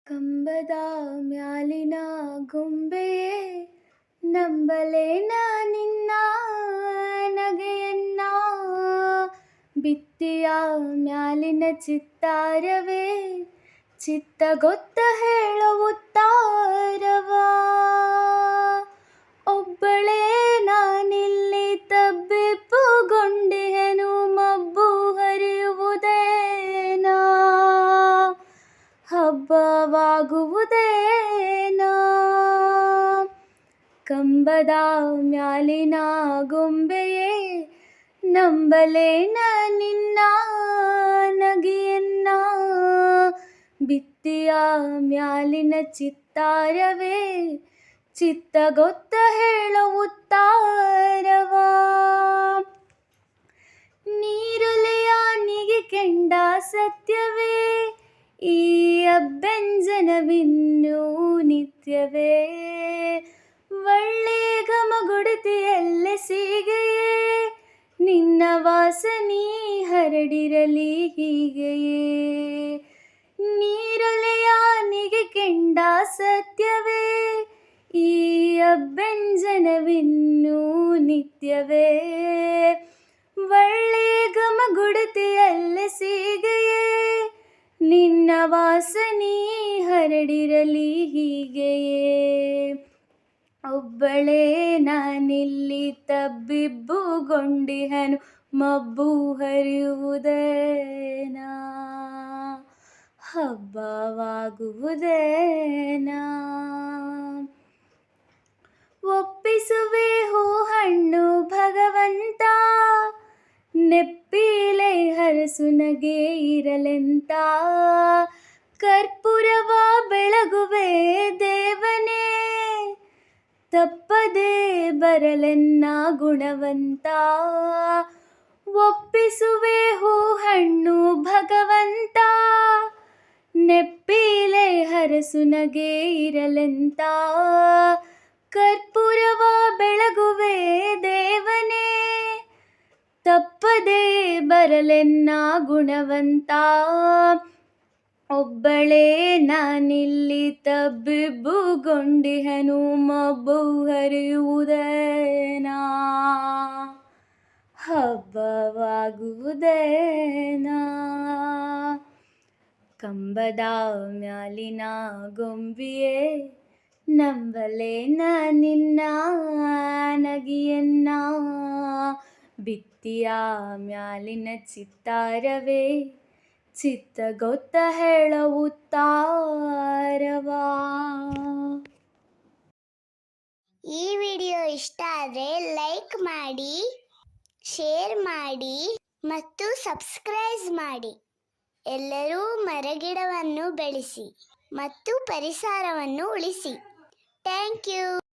ಕಂಬದ ಮ್ಯಾಲಿನ ಗೊಂಬೆಯೇ ನಂಬಲೇನ ನಿನ್ನ ನಗೆಯನ್ನ, ಬಿತ್ತಿಯ ಮ್ಯಾಲಿನ ಚಿತ್ತಾರವೇ ಚಿತ್ತ ಗೊತ್ತ ಹೇಳುತ್ತಾರವ. ಒಬ್ಬಳೇ ನಾನಿಲ್ಲಿ ತಬ್ಬಿಪ್ಪುಗೊಂಡೆನು, ಮಬ್ಬು ಹರಿಯುವುದೇನಾ, ಹಬ್ಬವಾಗುವುದೇನಾ. ಕಂಬದ ಮ್ಯಾಲಿನ ಗೊಂಬೆಯೇ ನಂಬಲೇನ ನಿನ್ನ ನಗೆಯನ್ನ, ಬಿತ್ತಿಯ ಮ್ಯಾಲಿನ ಚಿತ್ತಾರವೇ ಚಿತ್ತ ಗೊತ್ತ ಹೇಳುತ್ತಾರವ. ನೀರಲೆಯ ನಿಗೆ ಕೆಂಡ ಸತ್ಯವೇ, ಈ ಅಭ್ಯಂಜನವಿನ್ನೂ ನಿತ್ಯವೇ. ಒಳ್ಳೆ ಘಮಗುಡುತಿಯಲ್ಲೇ ಸೀಗೆಯೇ, ನಿನ್ನ ವಾಸನಿ ಹರಡಿರಲಿ ಹೀಗೆಯೇ. ನೀರಲೆಯ ನಿಗೆ ಕೆಂಡ ಸತ್ಯವೇ, ಈ ಅಭ್ಯಂಜನವಿನ್ನೂ ನಿತ್ಯವೇ. ಒಳ್ಳೆ ಘಮಗುಡುತಿಯಲ್ಲೇ ಸೀಗೆಯೇ, ನಿನ್ನ ವಾಸನಿ ಹರಡಿರಲಿ ಹೀಗೆಯೇ. ಒಬ್ಬಳೇ ನಾನಿಲ್ಲಿ ತಬ್ಬಿಬ್ಬುಗೊಂಡೆನು, ಮಬ್ಬು ಹರಿಯುವುದೇನಾ, ಹಬ್ಬವಾಗುವುದೇನಾ. ಒಪ್ಪಿಸುವೆ ಹೂ ಹಣ್ಣು ಭಗವಂತ, ನೆಪ್ಪಿಲೆ ಹರಸು ನಗೆ ಇರಲೆಂತ. ಕರ್ಪೂರವ ಬೆಳಗುವೆ ದೇವನೇ, ತಪ್ಪದೆ ಬರಲೆನ್ನ ಗುಣವಂತ. ಒಪ್ಪಿಸುವೆ ಹೂ ಹಣ್ಣು ಭಗವಂತ, ನೆಪ್ಪಿಲೆ ಹರಸು ನಗೆ ಇರಲೆಂತ. ಕರ್ಪೂರವ ಬೆಳಗುವೆ ದೇವನೇ, ತಪ್ಪದೆ ಬರಲೆನ್ನ ಗುಣವಂತ. ಒಬ್ಬಳೇ ನಾನಿಲ್ಲಿ ತಬ್ಬಿಬ್ಬುಗೊಂಡೆನು, ಮಬ್ಬು ಹರಿಯುವುದೇನಾ, ಹಬ್ಬವಾಗುವುದೇನಾ. ಕಂಬದ ಮ್ಯಾಲಿನ ಗೊಂಬೆಯೇ ನಂಬಲೇನ ನಿನ್ನ ನಗೆಯನ್ನ, ಬಿತ್ತಿಯ ಮ್ಯಾಲಿನ ಚಿತ್ತಾರವೇ ಚಿತ್ತ ಗೊತ್ತ ಹೇಳುತ್ತಾರವ. ಈ ವಿಡಿಯೋ ಇಷ್ಟ ಆದರೆ ಲೈಕ್ ಮಾಡಿ, ಶೇರ್ ಮಾಡಿ ಮತ್ತು ಸಬ್ಸ್ಕ್ರೈಬ್ ಮಾಡಿ. ಎಲ್ಲರೂ ಮರಗಿಡವನ್ನು ಬೆಳೆಸಿ ಮತ್ತು ಪರಿಸರವನ್ನು ಉಳಿಸಿ. Thank you.